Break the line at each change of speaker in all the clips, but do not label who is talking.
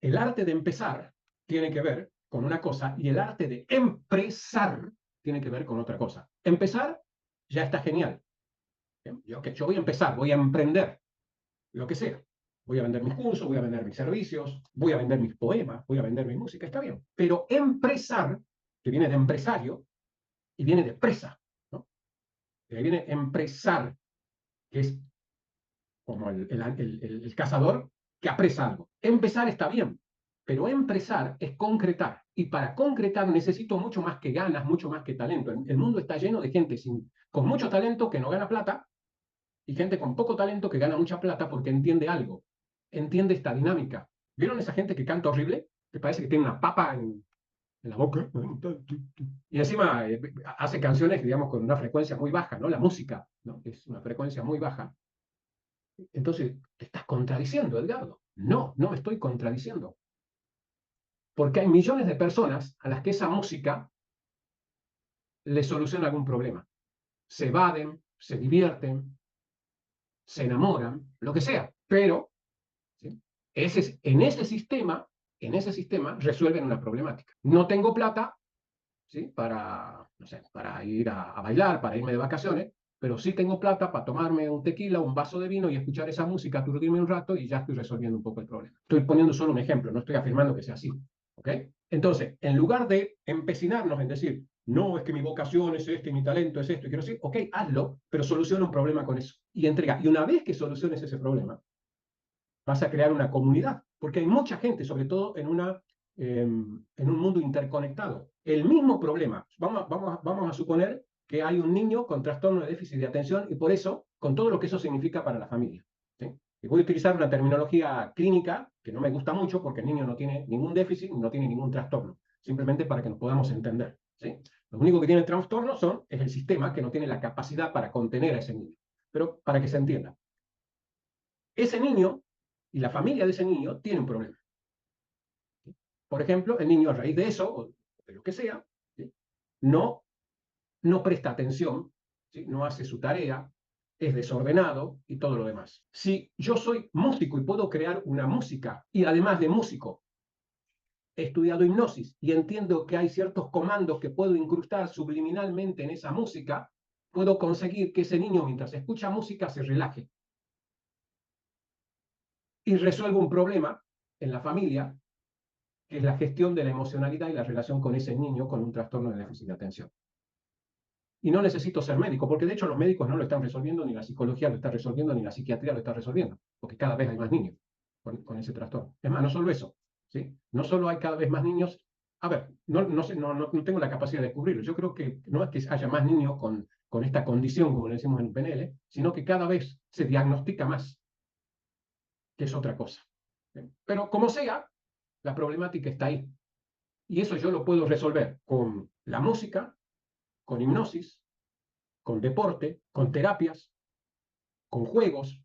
el arte de empezar tiene que ver con una cosa y el arte de empresar tiene que ver con otra cosa. Empezar ya está genial. Yo voy a empezar, voy a emprender, lo que sea. Voy a vender mis cursos, voy a vender mis servicios, voy a vender mis poemas, voy a vender mi música, está bien. Pero empresar, que viene de empresario y viene de presa, ¿no? De ahí viene empresar, que es como el cazador que apresa algo. Empezar está bien, pero empresar es concretar. Y para concretar necesito mucho más que ganas, mucho más que talento. El mundo está lleno de gente con mucho talento que no gana plata y gente con poco talento que gana mucha plata porque entiende algo, entiende esta dinámica. ¿Vieron esa gente que canta horrible? Que parece que tiene una papa en la boca. Y encima hace canciones, digamos, con una frecuencia muy baja, ¿no? La música, ¿no? Es una frecuencia muy baja. Entonces, te estás contradiciendo, Edgardo. No, no me estoy contradiciendo. Porque hay millones de personas a las que esa música les soluciona algún problema. Se evaden, se divierten, se enamoran, lo que sea. Pero ¿sí? En ese sistema resuelven una problemática. No tengo plata, ¿sí? Para, no sé, para ir a bailar, para irme de vacaciones, pero sí tengo plata para tomarme un tequila, un vaso de vino y escuchar esa música, aturdirme un rato y ya estoy resolviendo un poco el problema. Estoy poniendo solo un ejemplo, no estoy afirmando que sea así. ¿Ok? Entonces, en lugar de empecinarnos en decir, no, es que mi vocación es este, mi talento es esto, y quiero decir, ok, hazlo, pero soluciona un problema con eso. Y entrega. Y una vez que soluciones ese problema, vas a crear una comunidad, porque hay mucha gente, sobre todo en un mundo interconectado. El mismo problema, vamos a suponer que hay un niño con trastorno de déficit de atención y por eso, con todo lo que eso significa para la familia. ¿Sí? Y voy a utilizar una terminología clínica que no me gusta mucho porque el niño no tiene ningún déficit, no tiene ningún trastorno, simplemente para que nos podamos entender. ¿Sí? Lo único que tiene el trastorno es el sistema que no tiene la capacidad para contener a ese niño. Pero para que se entienda, ese niño y la familia de ese niño tiene un problema. Por ejemplo, el niño a raíz de eso, o de lo que sea, ¿sí? no, no presta atención, ¿sí? No hace su tarea, es desordenado y todo lo demás. Si yo soy músico y puedo crear una música, y además de músico, he estudiado hipnosis y entiendo que hay ciertos comandos que puedo incrustar subliminalmente en esa música, puedo conseguir que ese niño, mientras escucha música, se relaje y resuelva un problema en la familia que es la gestión de la emocionalidad y la relación con ese niño con un trastorno de déficit de atención. Y no necesito ser médico, porque de hecho los médicos no lo están resolviendo, ni la psicología lo está resolviendo, ni la psiquiatría lo está resolviendo, porque cada vez hay más niños con ese trastorno. Es más, no solo eso, ¿sí? No solo hay cada vez más niños, a ver, no tengo la capacidad de descubrirlo, yo creo que no es que haya más niños con esta condición, como le decimos en PNL, sino que cada vez se diagnostica más, que es otra cosa. ¿Sí? Pero como sea, la problemática está ahí. Y eso yo lo puedo resolver con la música, con hipnosis, con deporte, con terapias, con juegos,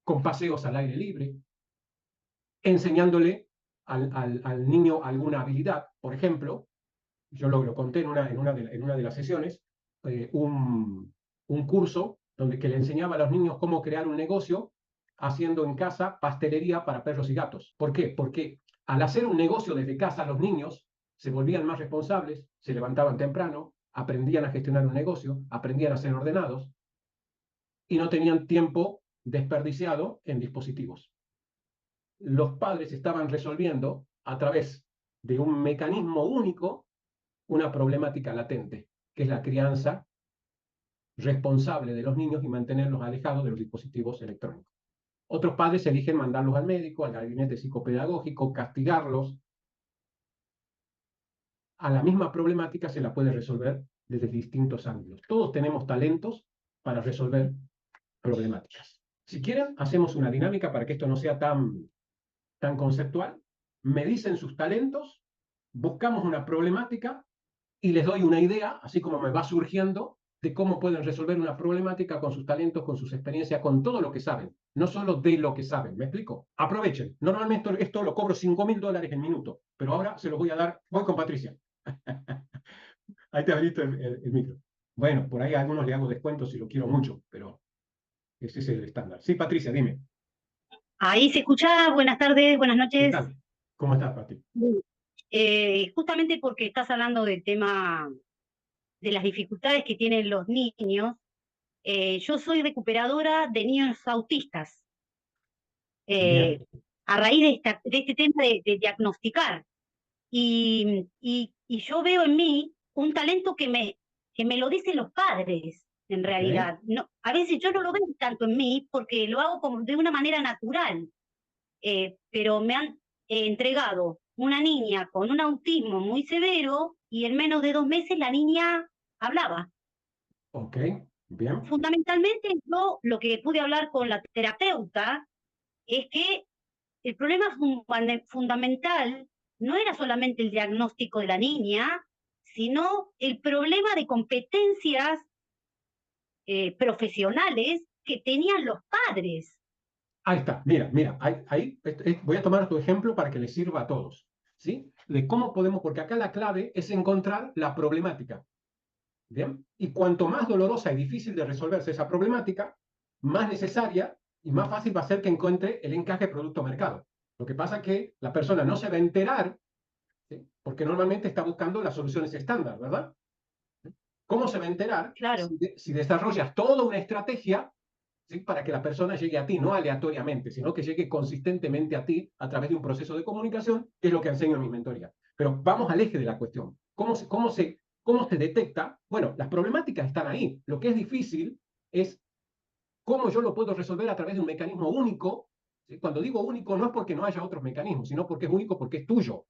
con paseos al aire libre, enseñándole al niño alguna habilidad. Por ejemplo, yo lo conté en una de las sesiones, un curso que le enseñaba a los niños cómo crear un negocio haciendo en casa pastelería para perros y gatos. ¿Por qué? Porque al hacer un negocio desde casa, los niños se volvían más responsables, se levantaban temprano, aprendían a gestionar un negocio, aprendían a ser ordenados y no tenían tiempo desperdiciado en dispositivos. Los padres estaban resolviendo a través de un mecanismo único una problemática latente, que es la crianza responsable de los niños y mantenerlos alejados de los dispositivos electrónicos. Otros padres eligen mandarlos al médico, al gabinete psicopedagógico, castigarlos. A la misma problemática se la puede resolver desde distintos ángulos. Todos tenemos talentos para resolver problemáticas. Si quieren, hacemos una dinámica para que esto no sea tan conceptual. Me dicen sus talentos, buscamos una problemática y les doy una idea, así como me va surgiendo, de cómo pueden resolver una problemática con sus talentos, con sus experiencias, con todo lo que saben, no solo de lo que saben. ¿Me explico? Aprovechen. Normalmente esto lo cobro $5.000 el minuto, pero ahora se los voy a dar. Voy con Patricia. Ahí te abriste el micro. Bueno, por ahí a algunos le hago descuentos si lo quiero mucho, pero ese es el estándar. Sí, Patricia, dime.
Ahí se escucha, buenas tardes, buenas
¿Qué
noches.
tal? ¿Cómo estás, Pati?
Sí. Justamente porque estás hablando del tema de las dificultades que tienen los niños, yo soy recuperadora de niños autistas,
Bien,
eh, a raíz de este tema de diagnosticar. Y yo veo en mí un talento que me lo dicen los padres, en
ok.
realidad. No, a veces yo no lo veo tanto en mí porque lo hago como de una manera natural. Pero me han entregado una niña con un autismo muy severo y en menos de 2 meses la niña hablaba.
Ok, bien.
Fundamentalmente yo lo que pude hablar con la terapeuta es que el problema fundamental no era solamente el diagnóstico de la niña, sino el problema de competencias profesionales que tenían los padres.
Ahí está, mira, voy a tomar tu ejemplo para que les sirva a todos, ¿sí? De cómo podemos, porque acá la clave es encontrar la problemática, ¿bien? Y cuanto más dolorosa y difícil de resolverse esa problemática, más necesaria y más fácil va a ser que encuentre el encaje producto-mercado. Lo que pasa es que la persona no se va a enterar, ¿sí? Porque normalmente está buscando las soluciones estándar, ¿verdad? ¿Cómo se va a enterar
Claro,
si desarrollas toda una estrategia, ¿sí? Para que la persona llegue a ti, no aleatoriamente, sino que llegue consistentemente a ti a través de un proceso de comunicación, que es lo que enseño en mi mentoría? Pero vamos al eje de la cuestión. ¿Cómo se detecta? Bueno, las problemáticas están ahí. Lo que es difícil es cómo yo lo puedo resolver a través de un mecanismo único. ¿Sí? Cuando digo único, no es porque no haya otros mecanismos, sino porque es único porque es tuyo.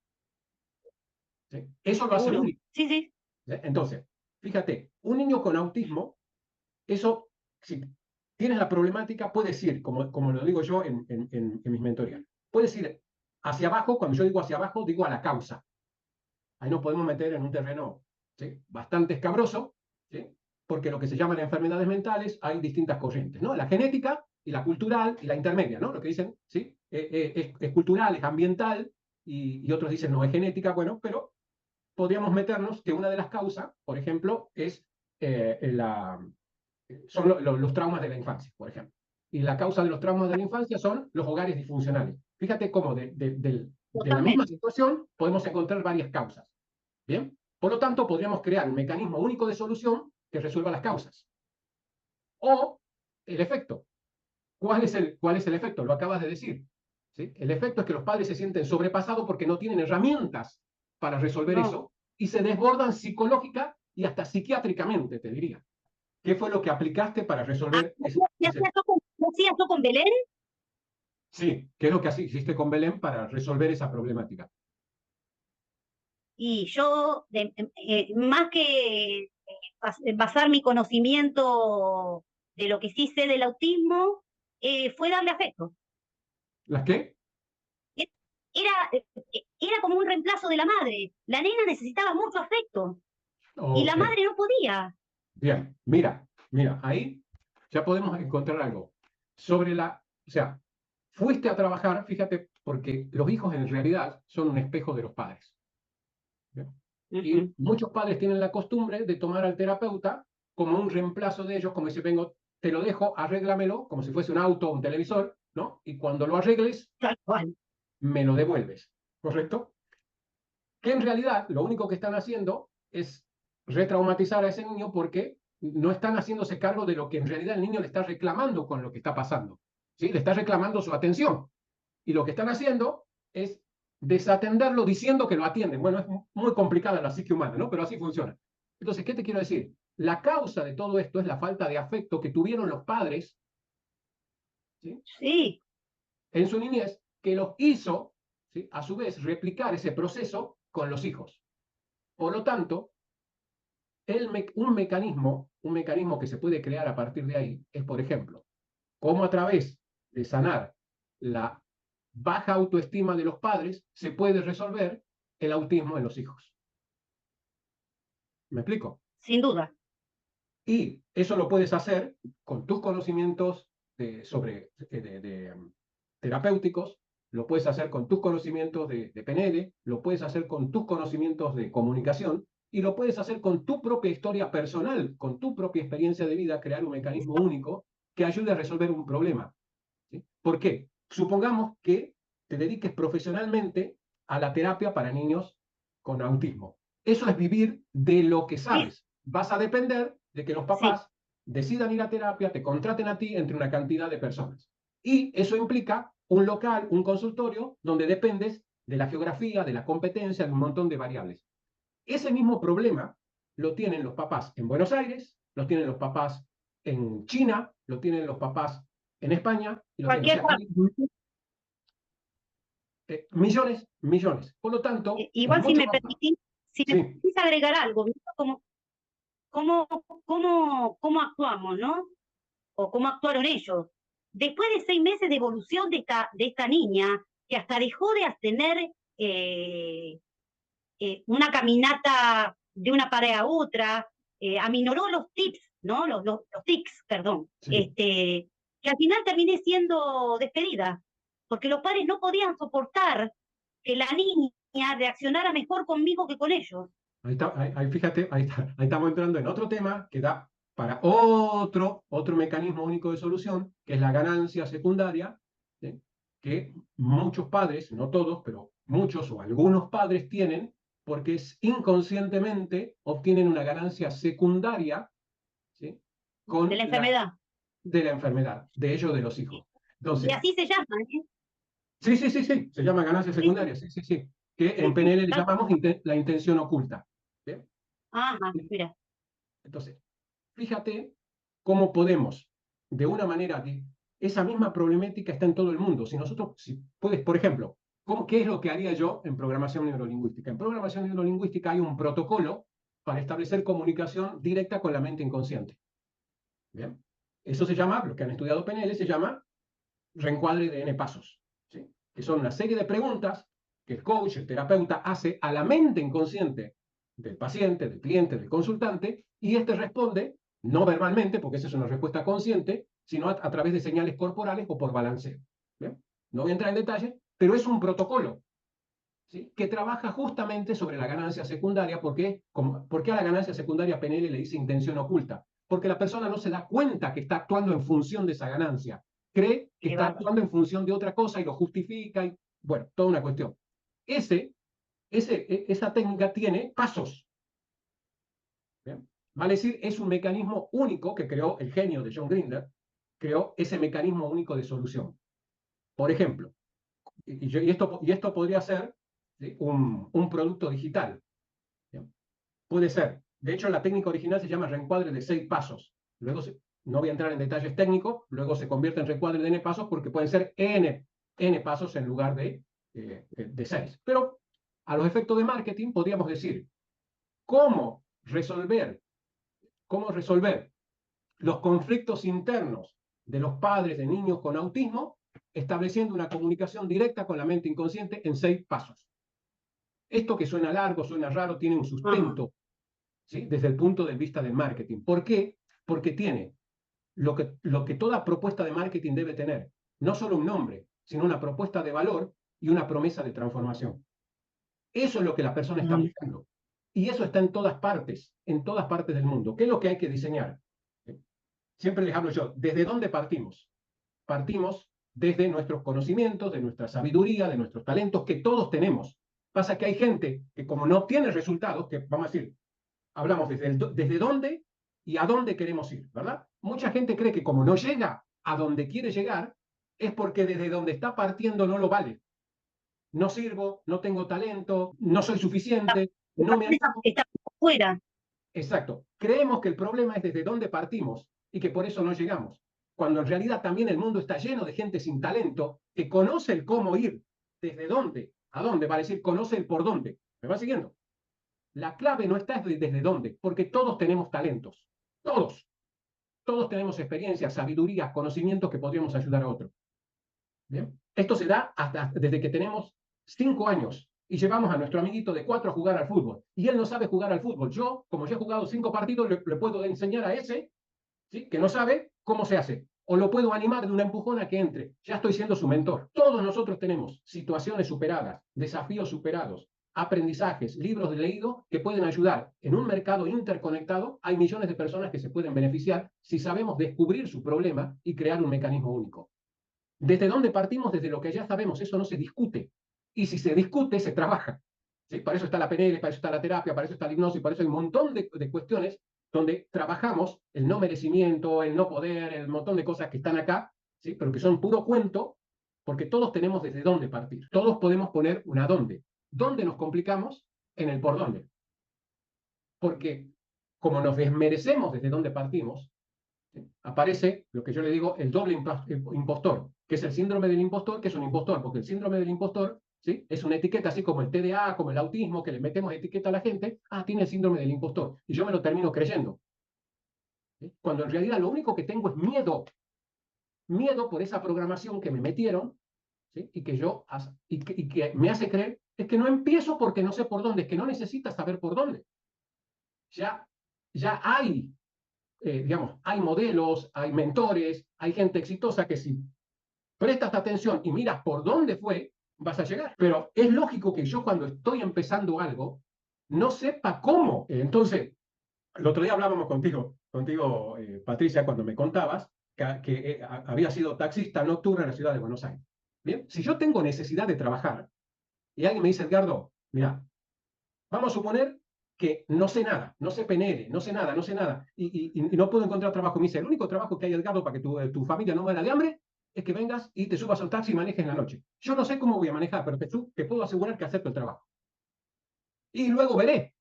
¿Sí? Eso lo hace
seguro.
único.
Sí, sí.
¿Sí? Entonces, fíjate, un niño con autismo, eso, si tienes la problemática, puedes ir, como lo digo yo en mis mentorías, puedes ir hacia abajo. Cuando yo digo hacia abajo, digo a la causa. Ahí nos podemos meter en un terreno, ¿sí? Bastante escabroso, ¿sí? Porque lo que se llaman enfermedades mentales hay distintas corrientes, ¿no? La genética y la cultural y la intermedia, ¿no? Lo que dicen, ¿sí? Es cultural, es ambiental, y otros dicen no es genética. Bueno, pero podríamos meternos que una de las causas, por ejemplo, son los traumas de la infancia, por ejemplo. Y la causa de los traumas de la infancia son los hogares disfuncionales. Fíjate cómo de la misma
Totalmente.
situación podemos encontrar varias causas. ¿Bien? Por lo tanto, podríamos crear un mecanismo único de solución que resuelva las causas. O el efecto. Cuál es el efecto? Lo acabas de decir. ¿Sí? El efecto es que los padres se sienten sobrepasados porque no tienen herramientas para resolver
No.
eso y se desbordan psicológica y hasta psiquiátricamente, te diría. ¿Qué fue lo que aplicaste para
Ah,
resolver
¿qué hacías qué hacías tú con Belén?
Sí, qué es lo que así hiciste con Belén para resolver esa problemática?
Y yo, más que basar mi conocimiento de lo que sí sé del autismo, fue darle afecto.
¿Las qué?
E- era como un reemplazo de la madre. La nena necesitaba mucho afecto y la
Ok,
madre no podía.
bien, mira, ahí ya podemos encontrar algo. O sea, fuiste a trabajar, fíjate, porque los hijos en realidad son un espejo de los padres. ¿Bien? Y
Ujú.
muchos padres tienen la costumbre de tomar al terapeuta como un reemplazo de ellos, como si vengo, te lo dejo, arréglamelo, como si fuese un auto o un televisor, ¿no? Y cuando lo arregles,
Tal cual.
me lo devuelves, ¿correcto? Que en realidad lo único que están haciendo es retraumatizar a ese niño porque no están haciéndose cargo de lo que en realidad el niño le está reclamando con lo que está pasando. ¿Sí? Le está reclamando su atención. Y lo que están haciendo es desatenderlo diciendo que lo atienden. Bueno, es muy complicada la psique humana, ¿no? Pero así funciona. Entonces, ¿qué te quiero decir? La causa de todo esto es la falta de afecto que tuvieron los padres, ¿sí?
Sí,
En su niñez, que los hizo, ¿sí? A su vez, replicar ese proceso con los hijos. Por lo tanto, un mecanismo que se puede crear a partir de ahí es, por ejemplo, cómo a través de sanar la baja autoestima de los padres se puede resolver el autismo en los hijos. ¿Me explico?
sin duda.
Y eso lo puedes hacer con tus conocimientos terapéuticos, lo puedes hacer con tus conocimientos de PNL, lo puedes hacer con tus conocimientos de comunicación y lo puedes hacer con tu propia historia personal, con tu propia experiencia de vida, crear un mecanismo único que ayude a resolver un problema. ¿Sí? ¿Por qué? Supongamos que te dediques profesionalmente a la terapia para niños con autismo. Eso es vivir de lo que sabes. Vas a depender de que los papás decidan ir a terapia, te contraten a ti entre una cantidad de personas. Y eso implica un local, un consultorio, donde dependes de la geografía, de la competencia, de un montón de variables. Ese mismo problema lo tienen los papás en Buenos Aires, lo tienen los papás en China, lo tienen los papás en España, y lo tienen, o
Cualquier
sea,
parte.
millones, millones. Por lo tanto, es
Igual
mucho más fácil.
si me
Sí,
permitís agregar algo, ¿viste? Cómo actuamos, ¿no? O cómo actuaron ellos. Después de 6 meses de evolución de esta niña, que hasta dejó de tener una caminata de una pared a otra, aminoró los tips, ¿no? Los tics, perdón,
sí.
que al final terminé siendo despedida, porque los padres no podían soportar que la niña reaccionara mejor conmigo que con ellos.
Ahí, está, ahí fíjate, ahí estamos entrando en otro tema que da para otro mecanismo único de solución, que es la ganancia secundaria, ¿sí? Que muchos padres, no todos, pero muchos o algunos padres tienen, porque inconscientemente obtienen una ganancia secundaria, ¿sí?
De
Con
la enfermedad.
de la enfermedad, de ellos, de los
Y,
hijos.
y
Entonces,
así se llama, ¿eh?
sí, sí, sí, sí, se llama ganancia
Sí, sí,
secundaria, sí, sí, sí, que en
sí, sí,
PNL le llamamos la intención oculta. ¿Bien?
Ajá, mira.
Entonces, fíjate cómo podemos, de una manera, esa misma problemática está en todo el mundo. Si nosotros, si puedes, por ejemplo, ¿qué es lo que haría yo en programación neurolingüística? En programación neurolingüística hay un protocolo para establecer comunicación directa con la mente inconsciente. ¿Bien? Eso se llama, los que han estudiado PNL, se llama reencuadre de N pasos, ¿sí? Que son una serie de preguntas que el coach, el terapeuta, hace a la mente inconsciente del paciente, del cliente, del consultante, y este responde, no verbalmente, porque esa es una respuesta consciente, sino a través de señales corporales o por balanceo. ¿Bien? No voy a entrar en detalle, pero es un protocolo, ¿sí? Que trabaja justamente sobre la ganancia secundaria. ¿Por qué a la ganancia secundaria PNL le dice intención oculta? Porque la persona no se da cuenta que está actuando en función de esa ganancia. Cree que
Qué
está
bárbaro.
actuando en función de otra cosa y lo justifica. Y, bueno, toda una cuestión. Esa técnica tiene pasos. ¿Bien? Vale decir, es un mecanismo único que creó el genio de John Grinder, creó ese mecanismo único de solución. Por ejemplo, y esto podría ser, ¿sí? Un producto digital. ¿Bien? Puede ser. De hecho, la técnica original se llama reencuadre de 6 pasos. Luego, no voy a entrar en detalles técnicos, luego se convierte en reencuadre de N pasos porque pueden ser N pasos en lugar de 6. Pero a los efectos de marketing podríamos decir cómo resolver, cómo resolver los conflictos internos de los padres de niños con autismo, estableciendo una comunicación directa con la mente inconsciente en 6 pasos. Esto que suena largo, suena raro, tiene un
Ajá.
sustento, ¿sí? Desde el punto de vista del marketing. ¿Por qué? Porque tiene lo que toda propuesta de marketing debe tener, no solo un nombre, sino una propuesta de valor y una promesa de transformación. Eso es lo que la persona está
Mm.
buscando. Y eso está en todas partes del mundo. ¿Qué es lo que hay que diseñar? Siempre les hablo yo, ¿desde dónde partimos? Partimos desde nuestros conocimientos, de nuestra sabiduría, de nuestros talentos que todos tenemos. Pasa que hay gente que como no tiene resultados, que vamos a decir, hablamos desde dónde y a dónde queremos ir, ¿verdad? Mucha gente cree que como no llega a donde quiere llegar, es porque desde donde está partiendo no lo vale. No sirvo, no tengo talento, no soy suficiente, no me animo.
Está fuera.
Exacto. Creemos que el problema es desde dónde partimos y que por eso no llegamos. Cuando en realidad también el mundo está lleno de gente sin talento que conoce el cómo ir, desde dónde, a dónde, va a decir, conoce el por dónde. ¿Me va siguiendo? La clave no está desde dónde, porque todos tenemos talentos. Todos. Todos tenemos experiencias, sabidurías, conocimientos que podríamos ayudar a otros. ¿Bien? Esto se da hasta desde que tenemos 5 años y llevamos a nuestro amiguito de 4 a jugar al fútbol. Y él no sabe jugar al fútbol. Yo, como ya he jugado 5 partidos, le puedo enseñar a ese, ¿sí? Que no sabe cómo se hace. O lo puedo animar de una empujón a que entre. Ya estoy siendo su mentor. Todos nosotros tenemos situaciones superadas, desafíos superados, aprendizajes, libros de leído que pueden ayudar. En un mercado interconectado hay millones de personas que se pueden beneficiar si sabemos descubrir su problema y crear un mecanismo único. ¿Desde dónde partimos? Desde lo que ya sabemos, eso no se discute. Y si se discute, se trabaja. ¿Sí? Para eso está la PNL, para eso está la terapia, para eso está la hipnosis, para eso hay un montón de cuestiones donde trabajamos el no merecimiento, el no poder, el montón de cosas que están acá, ¿sí? Pero que son puro cuento, porque todos tenemos desde dónde partir. Todos podemos poner una dónde. ¿Dónde nos complicamos? En el por dónde. Porque como nos desmerecemos desde dónde partimos, ¿sí? Aparece lo que yo le digo el doble impostor, que es el síndrome del impostor, que es un impostor, porque el síndrome del impostor, ¿sí? Es una etiqueta, así como el TDA, como el autismo, que le metemos etiqueta a la gente, tiene el síndrome del impostor, y yo me lo termino creyendo, ¿sí? Cuando en realidad lo único que tengo es miedo por esa programación que me metieron, ¿sí? y que me hace creer, es que no empiezo porque no sé por dónde, es que no necesitas saber por dónde. Ya, ya digamos, hay modelos, hay mentores, hay gente exitosa que si prestas atención y miras por dónde fue, vas a llegar. Pero es lógico que yo cuando estoy empezando algo, no sepa cómo. Entonces, el otro día hablábamos contigo Patricia, cuando me contabas que había sido taxista nocturna en la ciudad de Buenos Aires. Bien, si yo tengo necesidad de trabajar y alguien me dice, Edgardo, mira, vamos a suponer que no sé nada, no sé PNL, no sé nada, no sé nada, y no puedo encontrar trabajo. Me dice, el único trabajo que hay, Edgardo, para que tu familia no muera de hambre, es que vengas y te subas al taxi y manejes en la noche. Yo no sé cómo voy a manejar, pero te puedo asegurar que acepto el trabajo. Y luego veré.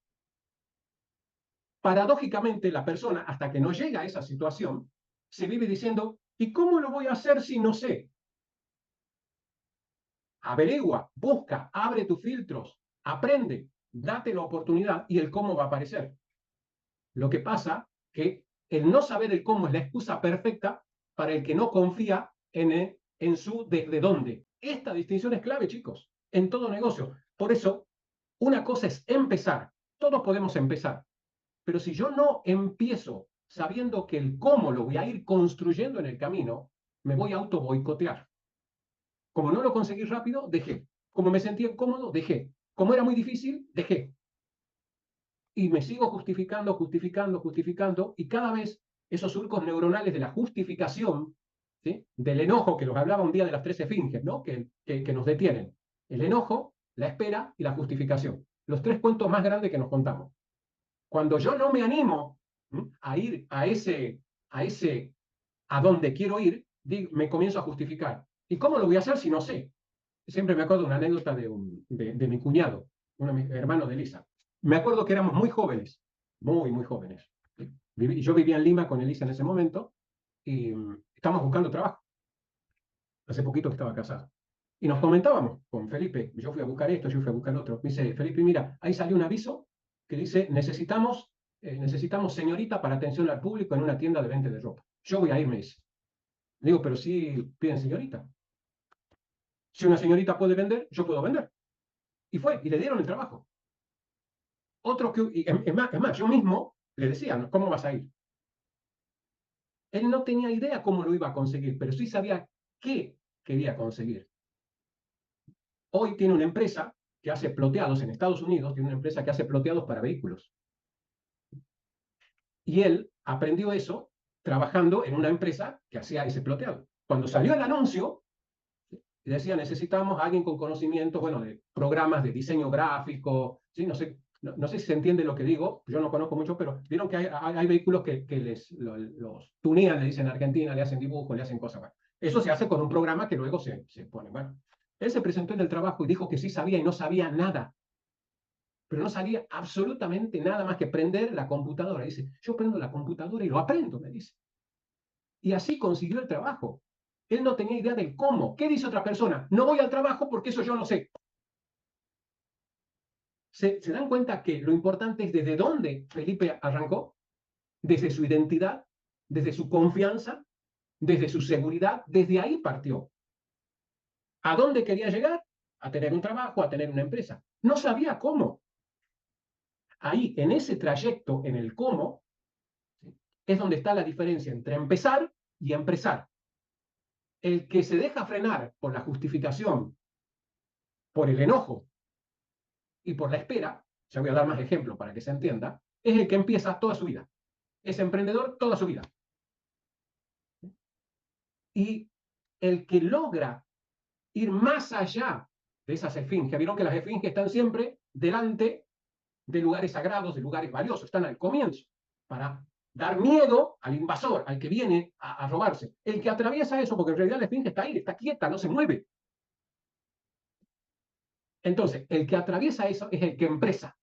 Paradójicamente, la persona, hasta que no llega a esa situación, se vive diciendo, ¿y cómo lo voy a hacer si no sé? Averigua, busca, abre tus filtros, aprende, date la oportunidad y el cómo va a aparecer. Lo que pasa que el no saber el cómo es la excusa perfecta para el que no confía en su desde dónde. Esta distinción es clave, chicos, en todo negocio. Por eso, una cosa es empezar. Todos podemos empezar. Pero si yo no empiezo sabiendo que el cómo lo voy a ir construyendo en el camino, me voy a auto boicotear. Como no lo conseguí rápido, dejé. Como me sentía incómodo, dejé. Como era muy difícil, dejé. Y me sigo justificando, y cada vez esos surcos neuronales de la justificación, ¿sí? Del enojo, que los hablaba un día de las 13 esfinges, ¿no? que nos detienen. El enojo, la espera y la justificación. Los tres cuentos más grandes que nos contamos. Cuando yo no me animo a ir a donde quiero ir, me comienzo a justificar. ¿Y cómo lo voy a hacer si no sé? Siempre me acuerdo de una anécdota de mi cuñado, uno de mis hermanos de Elisa. Me acuerdo que éramos muy jóvenes, muy jóvenes. Yo vivía en Lima con Elisa en ese momento y estábamos buscando trabajo. Hace poquito que estaba casado. Y nos comentábamos con Felipe, yo fui a buscar esto, yo fui a buscar lo otro. Me dice, Felipe, mira, ahí salió un aviso que dice, necesitamos señorita para atención al público en una tienda de venta de ropa. Yo voy a ir, me dice. Le digo, pero sí piden señorita. Si una señorita puede vender, yo puedo vender. Y fue, y le dieron el trabajo. Otro es más, yo mismo le decía, ¿cómo vas a ir? Él no tenía idea cómo lo iba a conseguir, pero sí sabía qué quería conseguir. Hoy tiene una empresa que hace ploteados en Estados Unidos, tiene una empresa que hace ploteados para vehículos. Y él aprendió eso trabajando en una empresa que hacía ese ploteado. Cuando salió el anuncio, decía, necesitamos a alguien con conocimiento, bueno, de programas de diseño gráfico, ¿sí? No sé si se entiende lo que digo, yo no conozco mucho, pero vieron que hay vehículos que los tunean, le dicen en Argentina, le hacen dibujos, le hacen cosas. Bueno, eso se hace con un programa que luego se pone. Bueno, él se presentó en el trabajo y dijo que sí sabía y no sabía nada. Pero no sabía absolutamente nada más que prender la computadora. Dice, yo prendo la computadora y lo aprendo, me dice. Y así consiguió el trabajo. Él no tenía idea del cómo. ¿Qué dice otra persona? No voy al trabajo porque eso yo no sé. ¿Se dan cuenta que lo importante es desde dónde Felipe arrancó? Desde su identidad, desde su confianza, desde su seguridad, desde ahí partió. ¿A dónde quería llegar? A tener un trabajo, a tener una empresa. No sabía cómo. Ahí, en ese trayecto, en el cómo, es donde está la diferencia entre empezar y empresar. El que se deja frenar por la justificación, por el enojo y por la espera, ya voy a dar más ejemplos para que se entienda, es el que empieza toda su vida. Es emprendedor toda su vida. Y el que logra ir más allá de esas esfinges. Vieron que las esfinges están siempre delante de lugares sagrados, de lugares valiosos, están al comienzo, para dar miedo al invasor, al que viene a robarse. El que atraviesa eso, porque en realidad la esfinge está ahí, está quieta, no se mueve. Entonces, el que atraviesa eso es el que empresa,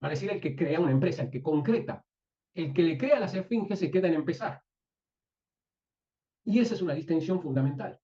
va a decir el que crea una empresa, el que concreta. El que le crea las esfinges se queda en empezar. Y esa es una distinción fundamental.